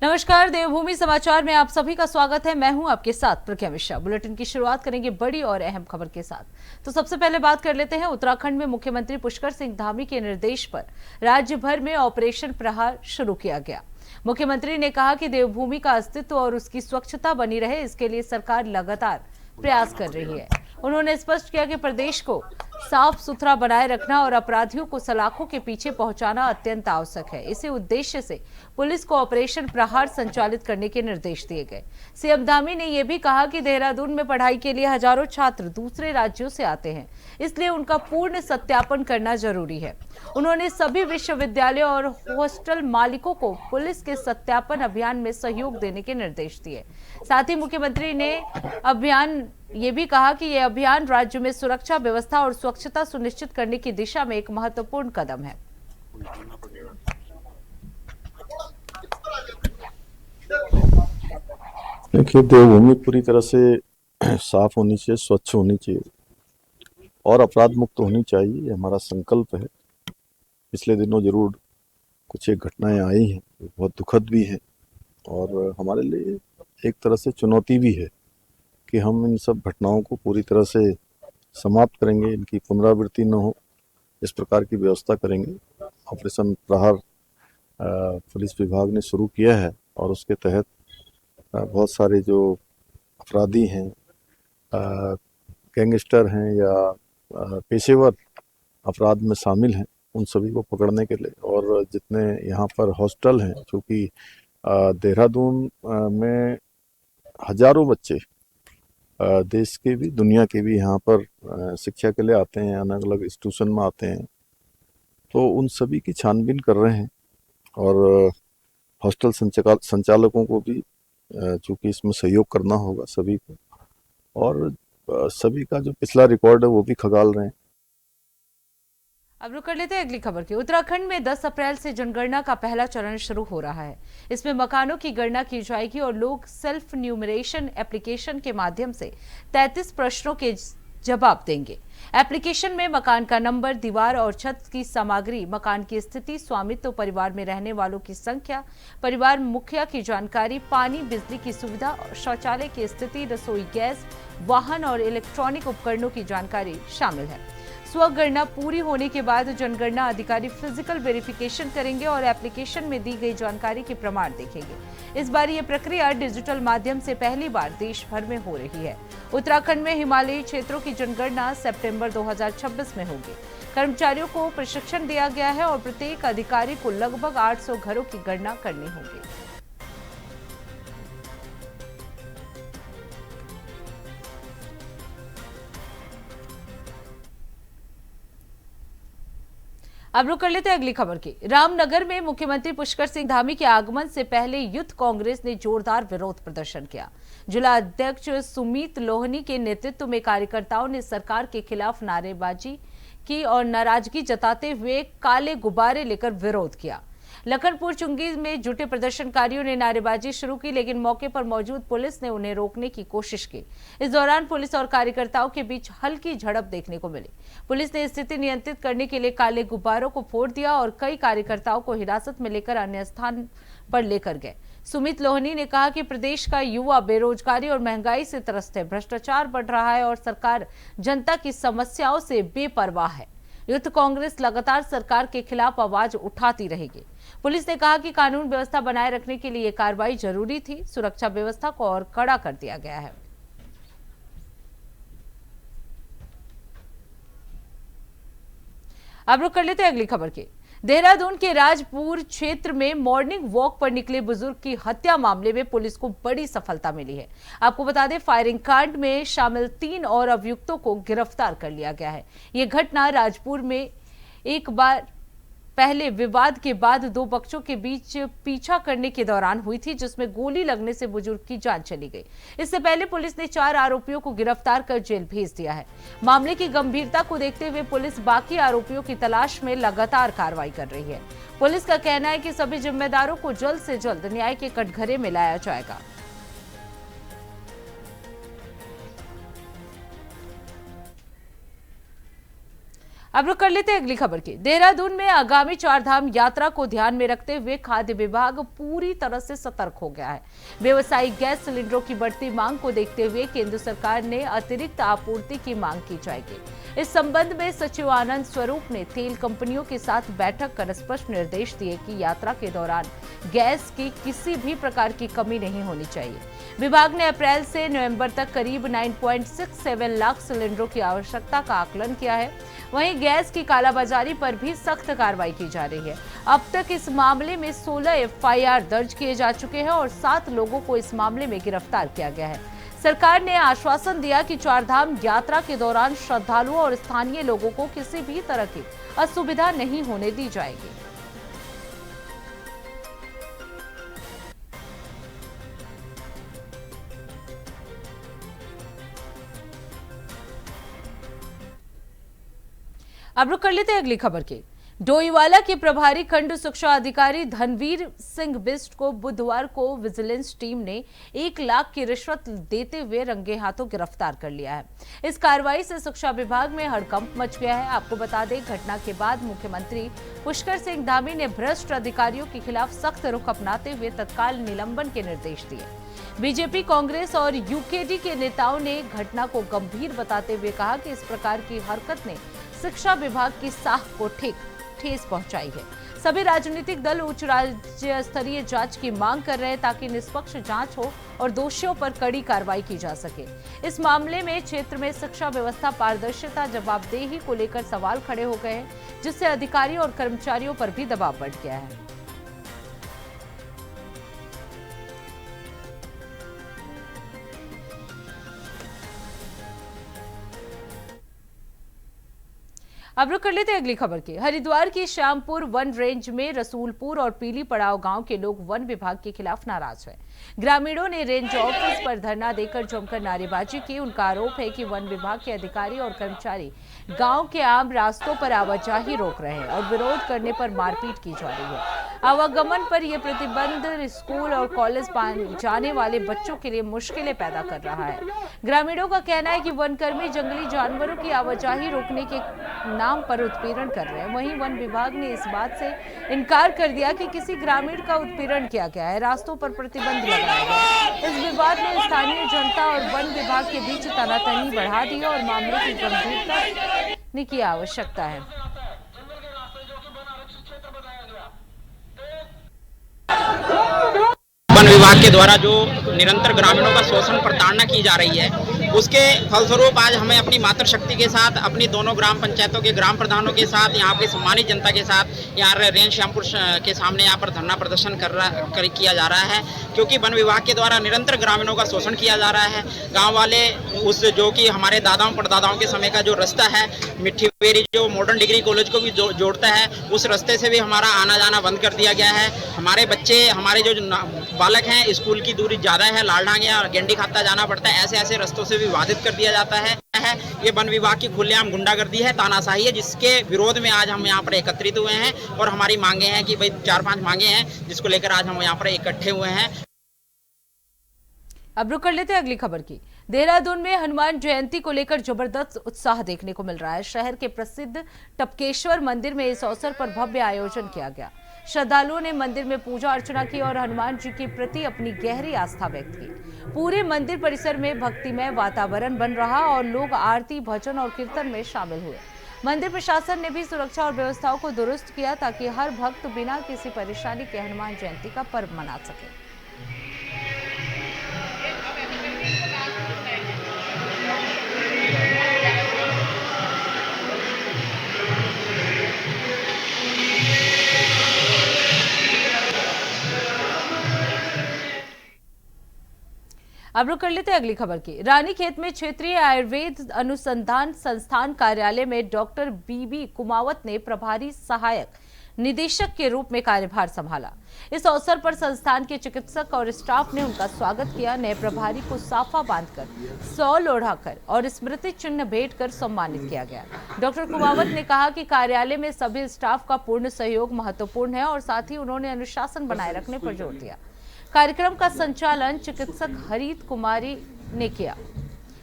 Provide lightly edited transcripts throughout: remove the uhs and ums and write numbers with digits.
नमस्कार, देवभूमि समाचार में आप सभी का स्वागत है। मैं हूं आपके साथ प्रज्ञा मिश्रा। बुलेटिन की शुरुआत करेंगे बड़ी और अहम खबर के साथ। तो सबसे पहले बात कर लेते हैं उत्तराखंड में मुख्यमंत्री पुष्कर सिंह धामी के निर्देश पर राज्य भर में ऑपरेशन प्रहार शुरू किया गया। मुख्यमंत्री ने कहा कि देवभूमि का अस्तित्व और उसकी स्वच्छता बनी रहे, इसके लिए सरकार लगातार प्रयास कर रही है। उन्होंने स्पष्ट किया कि प्रदेश को साफ सुथरा बनाए रखना और अपराधियों को सलाखों के पीछे पहुंचाना अत्यंत आवश्यक है। इसी उद्देश्य से पुलिस को ऑपरेशन प्रहार संचालित करने के निर्देश दिए गए। सीएम धामी ने यह भी कहा कि देहरादून में पढ़ाई के लिए हजारों छात्र दूसरे राज्यों से आते हैं, इसलिए उनका पूर्ण सत्यापन करना जरूरी है। उन्होंने सभी विश्वविद्यालयों और हॉस्टल मालिकों को पुलिस के सत्यापन अभियान में सहयोग देने के निर्देश दिए। साथ ही मुख्यमंत्री ने ये भी कहा कि यह अभियान राज्य में सुरक्षा व्यवस्था और स्वच्छता सुनिश्चित करने की दिशा में एक महत्वपूर्ण कदम है। देखिए, देवभूमि पूरी तरह से साफ होनी चाहिए, स्वच्छ होनी चाहिए और अपराध मुक्त होनी चाहिए, ये हमारा संकल्प है। पिछले दिनों जरूर कुछ एक घटनाएं आई हैं, बहुत दुखद भी हैं और हमारे लिए एक तरह से चुनौती भी है कि हम इन सब घटनाओं को पूरी तरह से समाप्त करेंगे, इनकी पुनरावृत्ति न हो, इस प्रकार की व्यवस्था करेंगे। ऑपरेशन प्रहार पुलिस विभाग ने शुरू किया है और उसके तहत बहुत सारे जो अपराधी हैं, गैंगस्टर हैं या पेशेवर अपराध में शामिल हैं, उन सभी को पकड़ने के लिए और जितने यहाँ पर हॉस्टल हैं, चूँकि देहरादून में हजारों बच्चे देश के भी दुनिया के भी यहाँ पर शिक्षा के लिए आते हैं, अलग अलग इंस्टीट्यूशन में आते हैं, तो उन सभी की छानबीन कर रहे हैं और हॉस्टल संचालकों को भी चूँकि इसमें सहयोग करना होगा सभी को और सभी का जो पिछला रिकॉर्ड है वो भी खंगाल रहे हैं। अब रुक कर लेते हैं अगली खबर की। उत्तराखंड में 10 अप्रैल से जनगणना का पहला चरण शुरू हो रहा है। इसमें मकानों की गणना की जाएगी और लोग सेल्फ न्यूमरेशन एप्लीकेशन के माध्यम से 33 प्रश्नों के जवाब देंगे। एप्लीकेशन में मकान का नंबर, दीवार और छत की सामग्री, मकान की स्थिति, स्वामित्व, परिवार में रहने वालों की संख्या, परिवार मुखिया की जानकारी, पानी बिजली की सुविधा, शौचालय की स्थिति, रसोई गैस, वाहन और इलेक्ट्रॉनिक उपकरणों की जानकारी शामिल है। स्वगणना पूरी होने के बाद जनगणना अधिकारी फिजिकल वेरिफिकेशन करेंगे और एप्लीकेशन में दी गई जानकारी के प्रमाण देखेंगे। इस बार यह प्रक्रिया डिजिटल माध्यम से पहली बार देश भर में हो रही है। उत्तराखंड में हिमालयी क्षेत्रों की जनगणना सितंबर 2026 में होगी। कर्मचारियों को प्रशिक्षण दिया गया है और प्रत्येक अधिकारी को लगभग 800 घरों की गणना करनी होगी। अब रुक कर लेते हैं अगली खबर की। रामनगर में मुख्यमंत्री पुष्कर सिंह धामी के आगमन से पहले यूथ कांग्रेस ने जोरदार विरोध प्रदर्शन किया। जिला अध्यक्ष सुमित लोहनी के नेतृत्व में कार्यकर्ताओं ने सरकार के खिलाफ नारेबाजी की और नाराजगी जताते हुए काले गुब्बारे लेकर विरोध किया। लखनपुर चुंगी में जुटे प्रदर्शनकारियों ने नारेबाजी शुरू की, लेकिन मौके पर मौजूद पुलिस ने उन्हें रोकने की कोशिश की। इस दौरान पुलिस और कार्यकर्ताओं के बीच हल्की झड़प देखने को मिली। पुलिस ने स्थिति नियंत्रित करने के लिए काले गुब्बारों को फोड़ दिया और कई कार्यकर्ताओं को हिरासत में लेकर अन्य स्थान पर लेकर गए। सुमित लोहनी ने कहा कि प्रदेश का युवा बेरोजगारी और महंगाई से त्रस्त है, भ्रष्टाचार बढ़ रहा है और सरकार जनता की समस्याओं से बेपरवाह है। यूथ कांग्रेस लगातार सरकार के खिलाफ आवाज उठाती रहेगी। पुलिस ने कहा कि कानून व्यवस्था बनाए रखने के लिए कार्रवाई जरूरी थी। सुरक्षा व्यवस्था को और कड़ा कर दिया गया है। अब रुक कर लेते हैं अगली खबर की। देहरादून के राजपुर क्षेत्र में मॉर्निंग वॉक पर निकले बुजुर्ग की हत्या मामले में पुलिस को बड़ी सफलता मिली है। आपको बता दें, फायरिंग कांड में शामिल 3 और अभियुक्तों को गिरफ्तार कर लिया गया है। यह घटना राजपुर में एक बार पहले विवाद के बाद 2 पक्षों के बीच पीछा करने के दौरान हुई थी, जिसमें गोली लगने से बुजुर्ग की जान चली गई। इससे पहले पुलिस ने 4 आरोपियों को गिरफ्तार कर जेल भेज दिया है। मामले की गंभीरता को देखते हुए पुलिस बाकी आरोपियों की तलाश में लगातार कार्रवाई कर रही है। पुलिस का कहना है कि सभी जिम्मेदारों को जल्द से जल्द न्याय के कटघरे में लाया जाएगा। अब रुक कर लेते हैं अगली खबर की। देहरादून में आगामी चारधाम यात्रा को ध्यान में रखते हुए खाद्य विभाग पूरी तरह से सतर्क हो गया है। व्यावसायिक गैस सिलेंडरों की बढ़ती मांग को देखते हुए केंद्र सरकार ने अतिरिक्त आपूर्ति की मांग की जाएगी। इस संबंध में सचिव आनंद स्वरूप ने तेल कंपनियों के साथ बैठक कर स्पष्ट निर्देश दिए कि यात्रा के दौरान गैस की किसी भी प्रकार की कमी नहीं होनी चाहिए। विभाग ने अप्रैल से नवंबर तक करीब 9.67 लाख सिलेंडरों की आवश्यकता का आकलन किया है। वहीं गैस की कालाबाजारी पर भी सख्त कार्रवाई की जा रही है। अब तक इस मामले में 16 एफआईआर दर्ज किए जा चुके हैं और 7 लोगों को इस मामले में गिरफ्तार किया गया है। सरकार ने आश्वासन दिया कि चारधाम यात्रा के दौरान श्रद्धालुओं और स्थानीय लोगों को किसी भी तरह की असुविधा नहीं होने दी जाएगी। अब रुक कर लेते हैं अगली खबर की। डोईवाला के प्रभारी खंड शिक्षा अधिकारी धनवीर सिंह बिष्ट को बुधवार को विजिलेंस टीम ने 1 लाख की रिश्वत देते हुए रंगे हाथों गिरफ्तार कर लिया है। इस कार्रवाई से शिक्षा विभाग में हड़कंप मच गया है। आपको बता दें, घटना के बाद मुख्यमंत्री पुष्कर सिंह धामी ने भ्रष्ट अधिकारियों के खिलाफ सख्त रुख अपनाते हुए तत्काल निलंबन के निर्देश दिए। बीजेपी, कांग्रेस और यूकेडी के नेताओं ने घटना को गंभीर बताते हुए कहा कि इस प्रकार की हरकत ने शिक्षा विभाग की साख को ठेस पहुंचाई है। सभी राजनीतिक दल उच्च राज्य स्तरीय जांच की मांग कर रहे हैं ताकि निष्पक्ष जांच हो और दोषियों पर कड़ी कार्रवाई की जा सके। इस मामले में क्षेत्र में शिक्षा व्यवस्था पारदर्शिता, जवाबदेही को लेकर सवाल खड़े हो गए हैं, जिससे अधिकारियों और कर्मचारियों पर भी दबाव बढ़ गया है। अब रुक कर लेते हैं अगली खबर की। हरिद्वार की श्यामपुर वन रेंज में रसूलपुर और पीली पड़ाव गांव के लोग वन विभाग के खिलाफ नाराज हैं। ग्रामीणों ने रेंज ऑफिस पर धरना देकर जमकर नारेबाजी की। उनका आरोप है कि वन विभाग के अधिकारी और कर्मचारी गांव के आम रास्तों पर आवाजाही रोक रहे हैं और विरोध करने पर मारपीट की जा रही है। आवागमन पर यह प्रतिबंध स्कूल और कॉलेज जाने वाले बच्चों के लिए मुश्किलें पैदा कर रहा है। ग्रामीणों का कहना है कि वनकर्मी जंगली जानवरों की आवाजाही रोकने के नाम पर उत्पीड़न कर रहे हैं। वहीं वन विभाग ने इस बात से इनकार कर दिया कि किसी ग्रामीण का उत्पीड़न किया गया है। रास्तों पर प्रतिबंध लगाया गया। इस विवाद में स्थानीय जनता और वन विभाग के बीच तनातनी बढ़ा दी और मामले की गंभीरता की आवश्यकता है। वन विभाग के द्वारा जो निरंतर ग्रामीणों का शोषण प्रताड़ना की जा रही है, उसके फलस्वरूप आज हमें अपनी मातृशक्ति के साथ, अपनी दोनों ग्राम पंचायतों के ग्राम प्रधानों के साथ, यहाँ की सम्मानित जनता के साथ यहाँ रेंज श्यामपुर के सामने यहाँ पर धरना प्रदर्शन किया जा रहा है, क्योंकि वन विभाग के द्वारा निरंतर ग्रामीणों का शोषण किया जा रहा है। गाँव वाले उस जो कि हमारे दादाओं परदादाओं के समय का जो रास्ता है, मिट्टी बेरी जो मॉडर्न डिग्री कॉलेज को भी जोड़ता है, उस रास्ते से भी हमारा आना जाना बंद कर दिया गया है। हमारे बच्चे, हमारे जो बालक हैं, स्कूल की दूरी ज़्यादा है, लालडांग या गेंडी खाता जाना पड़ता है। ऐसे ऐसे रास्तों से विवादित कर दिया जाता है। ये वन विभाग की खुलेआम गुंडागर्दी है, तानाशाही है, जिसके विरोध में आज हम यहाँ पर एकत्रित हुए हैं और हमारी मांगे हैं कि भाई 4-5 मांगे हैं, जिसको लेकर आज हम यहाँ पर इकट्ठे हुए हैं। अब रुक कर लेते हैं अगली खबर की। देहरादून में हनुमान जयंती को लेकर जबरदस्त उत्साह देखने को मिल रहा है। शहर के प्रसिद्ध टपकेश्वर मंदिर में इस अवसर पर भव्य आयोजन किया गया। श्रद्धालुओं ने मंदिर में पूजा अर्चना की और हनुमान जी के प्रति अपनी गहरी आस्था व्यक्त की। पूरे मंदिर परिसर में भक्तिमय वातावरण बन रहा और लोग आरती, भजन और कीर्तन में शामिल हुए। मंदिर प्रशासन ने भी सुरक्षा और व्यवस्थाओं को दुरुस्त किया ताकि हर भक्त बिना किसी परेशानी के हनुमान जयंती का पर्व मना सके। अब रुक कर लेते हैं अगली खबर की। रानीखेत में क्षेत्रीय आयुर्वेद अनुसंधान संस्थान कार्यालय में डॉक्टर बीबी कुमावत ने प्रभारी सहायक निदेशक के रूप में कार्यभार संभाला। इस अवसर पर संस्थान के चिकित्सक और स्टाफ ने उनका स्वागत किया। नए प्रभारी को साफा बांधकर, शॉल ओढ़ाकर और स्मृति चिन्ह भेंट कर सम्मानित किया गया। डॉक्टर कुमावत ने कहा कि कार्यालय में सभी स्टाफ का पूर्ण सहयोग महत्वपूर्ण है और साथ ही उन्होंने अनुशासन बनाए रखने पर जोर दिया। कार्यक्रम का संचालन चिकित्सक हरित कुमारी ने किया।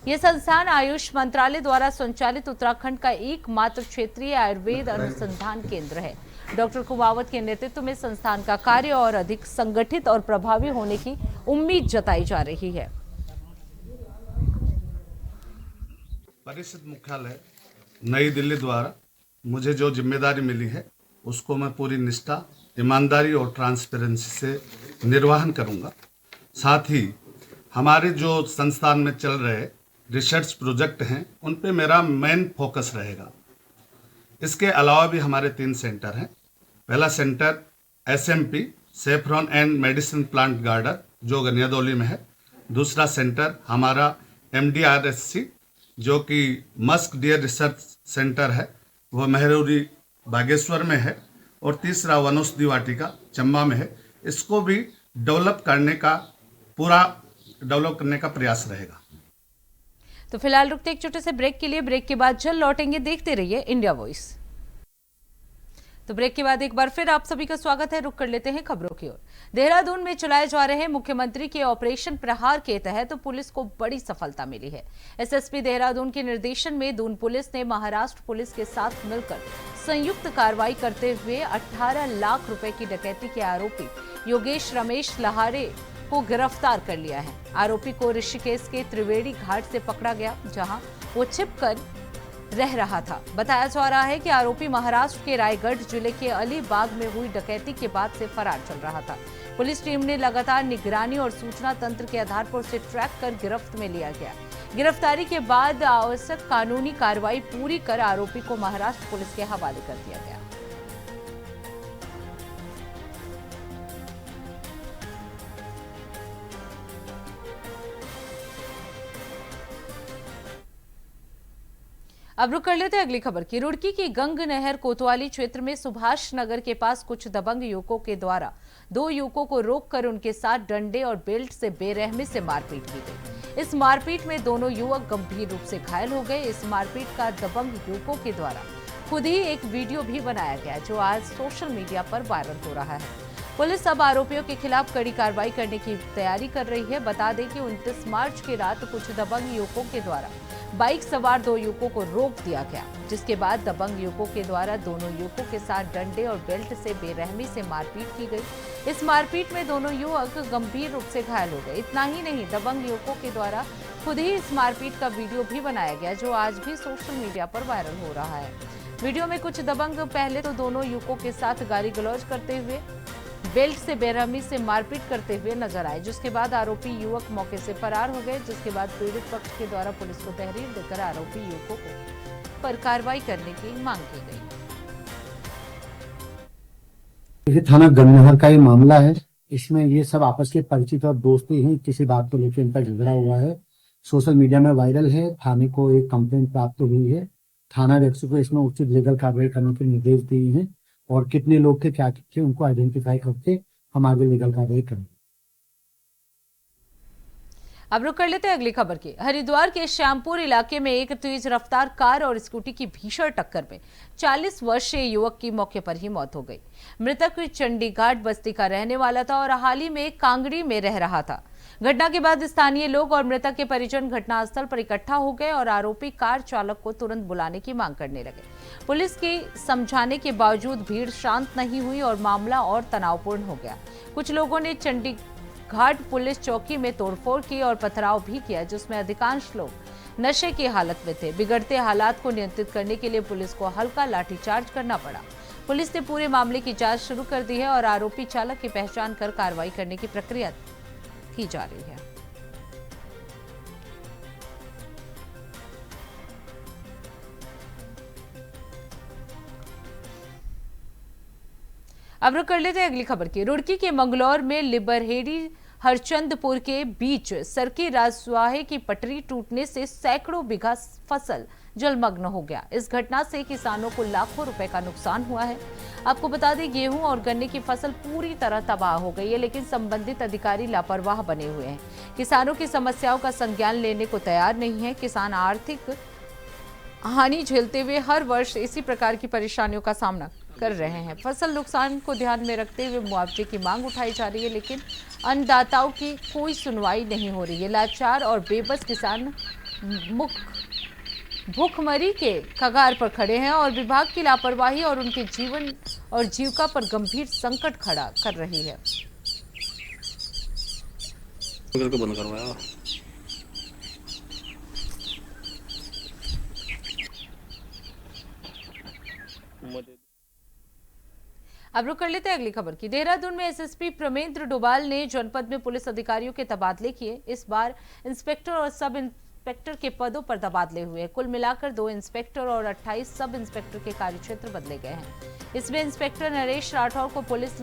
ये संस्थान आयुष मंत्रालय द्वारा संचालित उत्तराखंड का एकमात्र क्षेत्रीय आयुर्वेद अनुसंधान केंद्र है। डॉक्टर कुमावत के नेतृत्व में संस्थान का कार्य और अधिक संगठित और प्रभावी होने की उम्मीद जताई जा रही है। परिषद मुख्यालय नई दिल्ली द्वारा मुझे जो जिम्मेदारी मिली है उसको मैं पूरी निष्ठा, ईमानदारी और ट्रांसपेरेंसी से निर्वहन करूंगा। साथ ही हमारे जो संस्थान में चल रहे रिसर्च प्रोजेक्ट हैं उन पे मेरा मेन फोकस रहेगा। इसके अलावा भी हमारे 3 सेंटर हैं। पहला centre SMP saffron and medicine plant garden जो गनियादौली में है। दूसरा सेंटर हमारा MDRSC जो कि मस्क डियर रिसर्च सेंटर है, वह महरौरी बागेश्वर में है। और तीसरा वनौषधि वाटिका चंबा में है। इसको भी डेवलप करने का प्रयास रहेगा। तो फिलहाल रुकते एक छोटे से ब्रेक के लिए। ब्रेक के बाद जल्द लौटेंगे। देखते रहिए इंडिया वॉइस। तो ब्रेक के बाद एक बार फिर आप सभी का स्वागत है। रुक कर लेते हैं खबरों की ओर। देहरादून में चलाए जा रहे मुख्यमंत्री के ऑपरेशन प्रहार के तहत पुलिस को बड़ी सफलता मिली है। SSP देहरादून के निर्देशन में दून पुलिस ने महाराष्ट्र पुलिस के साथ मिलकर संयुक्त कार्रवाई करते हुए 18 लाख रुपए की डकैती के आरोपी योगेश रमेश लहारे को गिरफ्तार कर लिया है। आरोपी को ऋषिकेश के त्रिवेणी घाट से पकड़ा गया, जहां वो छिपकर रह रहा था। बताया जा रहा है कि आरोपी महाराष्ट्र के रायगढ़ जिले के अलीबाग में हुई डकैती के बाद से फरार चल रहा था। पुलिस टीम ने लगातार निगरानी और सूचना तंत्र के आधार पर उसे ट्रैक कर गिरफ्त में लिया गया। गिरफ्तारी के बाद आवश्यक कानूनी कार्रवाई पूरी कर आरोपी को महाराष्ट्र पुलिस के हवाले कर दिया गया। अब रुक कर लेते हैं अगली खबर की। रुड़की की गंग नहर कोतवाली क्षेत्र में सुभाष नगर के पास कुछ दबंग युवकों के द्वारा 2 युवकों को रोककर उनके साथ डंडे और बेल्ट से बेरहमी से मारपीट की गई। इस मारपीट में दोनों युवक गंभीर रूप से घायल हो गए। इस मारपीट का दबंग युवकों के द्वारा खुद ही एक वीडियो भी बनाया गया, जो आज सोशल मीडिया पर वायरल हो रहा है। पुलिस अब आरोपियों के खिलाफ कड़ी कार्रवाई करने की तैयारी कर रही है। बता दें कि 29 मार्च की रात कुछ दबंग युवकों के द्वारा बाइक सवार 2 युवकों को रोक दिया गया, जिसके बाद दबंग युवकों के द्वारा दोनों युवकों के साथ डंडे और बेल्ट से बेरहमी से मारपीट की गई। इस मारपीट में दोनों युवक गंभीर रूप से घायल हो गए। इतना ही नहीं, दबंग युवकों के द्वारा खुद ही इस मारपीट का वीडियो भी बनाया गया, जो आज भी सोशल मीडिया पर वायरल हो रहा है। वीडियो में कुछ दबंग पहले तो दोनों युवकों के साथ गाली गलौज करते हुए बेल्ट से बेरहमी से मारपीट करते हुए नजर आए, जिसके बाद आरोपी युवक मौके से फरार हो गए। जिसके बाद पीड़ित पक्ष के द्वारा पुलिस को तहरीर देकर आरोपी युवकों पर कार्रवाई करने की मांग की गई। ये थाना गंगनहर का ये मामला है। इसमें ये सब आपस के परिचित और दोस्ती हैं। किसी बात को लेकर इनका झगड़ा हुआ है, सोशल मीडिया में वायरल है। थाने को एक कंप्लेंट प्राप्त हुई है। थाना अध्यक्ष को इसमें उचित लीगल कार्रवाई करने के निर्देश दिए हैं और कितने लोग थे, क्या थे, उनको आइडेंटिफाई करके हम आगे लीगल कार्रवाई करेंगे। अब रुक कर लेते हैं अगली खबर की। हरिद्वार के श्यामपुर इलाके में एक तेज रफ्तार कार और स्कूटी की भीषण टक्कर में 40 वर्षीय युवक की मौके पर ही मौत हो गई। मृतक चंडीघाट बस्ती का रहने वाला था और हाल ही में कांगड़ी में रह रहा था। घटना के बाद स्थानीय लोग और मृतक के परिजन घटनास्थल पर इकट्ठा हो गए और आरोपी कार चालक को तुरंत बुलाने की मांग करने लगे। पुलिस के समझाने के बावजूद भीड़ शांत नहीं हुई और मामला और तनावपूर्ण हो गया। कुछ लोगों ने चंडीघाट पुलिस चौकी में तोड़फोड़ की और पथराव भी किया, जिसमें अधिकांश लोग नशे की हालत में थे। बिगड़ते हालात को नियंत्रित करने के लिए पुलिस को हल्का लाठीचार्ज करना पड़ा। पुलिस ने पूरे मामले की जांच शुरू कर दी है और आरोपी चालक की पहचान कर कार्रवाई करने की प्रक्रिया की जा रही है। अब रुक कर लेते हैं अगली खबर की। रुड़की के मंगलौर में लिबरहेड़ी हरचंदपुर के बीच सरकी राजस्वाहे की पटरी टूटने से सैकड़ों बीघा फसल जलमग्न हो गया। इस घटना से किसानों को लाखों रुपए का नुकसान हुआ है। आपको बता दें, गेहूं और गन्ने की फसल पूरी तरह तबाह हो गई है, लेकिन संबंधित अधिकारी लापरवाह बने हुए हैं। किसानों की समस्याओं का संज्ञान लेने को तैयार नहीं है। किसान आर्थिक हानि झेलते हुए हर वर्ष इसी प्रकार की परेशानियों का सामना कर रहे हैं। फसल नुकसान को ध्यान में रखते हुए मुआवजे की मांग उठाई जा रही है, लेकिन अन्नदाताओं की कोई सुनवाई नहीं हो रही है। लाचार और बेबस किसान मुख भूखमरी के कगार पर खड़े हैं और विभाग की लापरवाही और उनके जीवन और जीविका पर गंभीर संकट खड़ा कर रही है। बंद करवाया। अब रुक कर लेते हैं अगली खबर की। देहरादून में एसएसपी प्रमेंद्र डोभाल ने जनपद में पुलिस अधिकारियों के तबादले किए। इस बार इंस्पेक्टर और सब इंस्पेक्टर के पदों पर तबादले हुए। कुल मिलाकर 2 इंस्पेक्टर और 28 सब इंस्पेक्टर के कार्यक्षेत्र बदले गए हैं। इसमें इंस्पेक्टर नरेश राठौर को पुलिस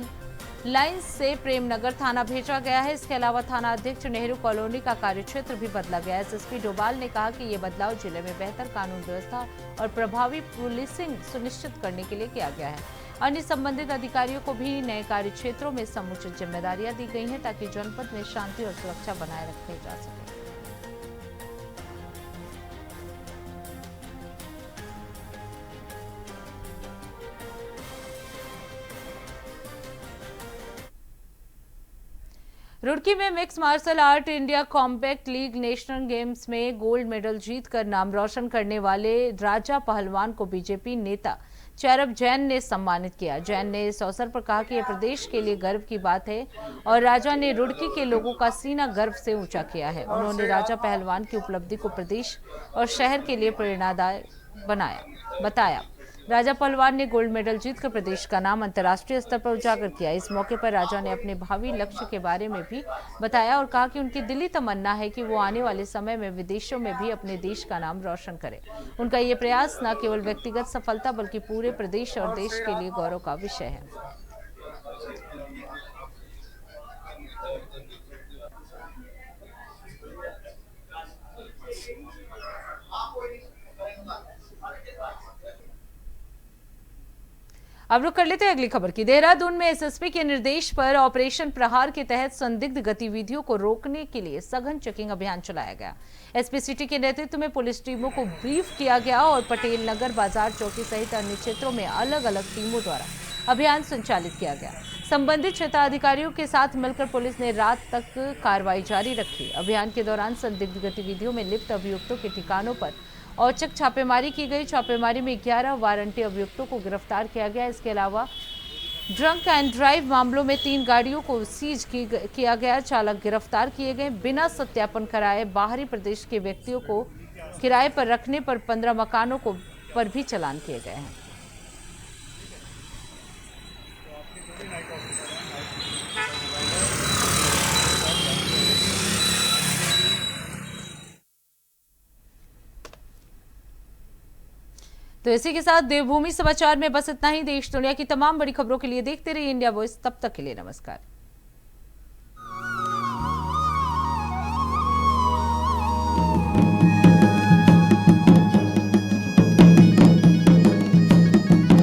लाइन से प्रेमनगर थाना भेजा गया है। इसके अलावा थाना अध्यक्ष नेहरू कॉलोनी का कार्यक्षेत्र भी बदला गया है। एसएसपी डोभाल ने कहा कि ये बदलाव जिले में बेहतर कानून व्यवस्था और प्रभावी पुलिसिंग सुनिश्चित करने के लिए किया गया है। अन्य संबंधित अधिकारियों को भी नए कार्यक्षेत्रों में समुचित जिम्मेदारियां दी गई हैं ताकि जनपद में शांति और सुरक्षा बनाए रखी जा सके। रुड़की में mix martial art India combat league national games में गोल्ड मेडल जीतकर नाम रोशन करने वाले राजा पहलवान को बीजेपी नेता चैरब जैन ने सम्मानित किया। जैन ने इस अवसर पर कहा कि यह प्रदेश के लिए गर्व की बात है और राजा ने रुड़की के लोगों का सीना गर्व से ऊंचा किया है। उन्होंने राजा पहलवान की उपलब्धि को प्रदेश और शहर के लिए प्रेरणादायक बताया। राजा पहलवान ने गोल्ड मेडल जीतकर प्रदेश का नाम अंतर्राष्ट्रीय स्तर पर उजागर किया। इस मौके पर राजा ने अपने भावी लक्ष्य के बारे में भी बताया और कहा कि उनकी दिली तमन्ना है कि वो आने वाले समय में विदेशों में भी अपने देश का नाम रोशन करें। उनका ये प्रयास न केवल व्यक्तिगत सफलता बल्कि पूरे प्रदेश और देश के लिए गौरव का विषय है। अब रुक कर लेते हैं अगली खबर की। देहरादून में एसएसपी के निर्देश पर ऑपरेशन प्रहार के तहत संदिग्ध गतिविधियों को रोकने के लिए सघन चेकिंग अभियान चलाया गया। एसपी सिटी के नेतृत्व में पुलिस टीमों को ब्रीफ किया गया और पटेल नगर बाजार चौकी सहित अन्य क्षेत्रों में अलग अलग टीमों द्वारा अभियान संचालित किया गया। संबंधित क्षेत्राधिकारियों के साथ मिलकर पुलिस ने रात तक कार्रवाई जारी रखी। अभियान के दौरान संदिग्ध गतिविधियों में लिप्त अभियुक्तों के ठिकानों पर औचक छापेमारी की गई। छापेमारी में 11 वारंटी अभियुक्तों को गिरफ्तार किया गया। इसके अलावा ड्रंक एंड ड्राइव मामलों में 3 गाड़ियों को सीज किया गया। चालक गिरफ्तार किए गए। बिना सत्यापन कराए बाहरी प्रदेश के व्यक्तियों को किराए पर रखने पर 15 मकानों पर भी चालान किए गए हैं। तो इसी के साथ देवभूमि समाचार में बस इतना ही। देश दुनिया की तमाम बड़ी खबरों के लिए देखते रहिए इंडिया वॉइस। तब तक के लिए नमस्कार।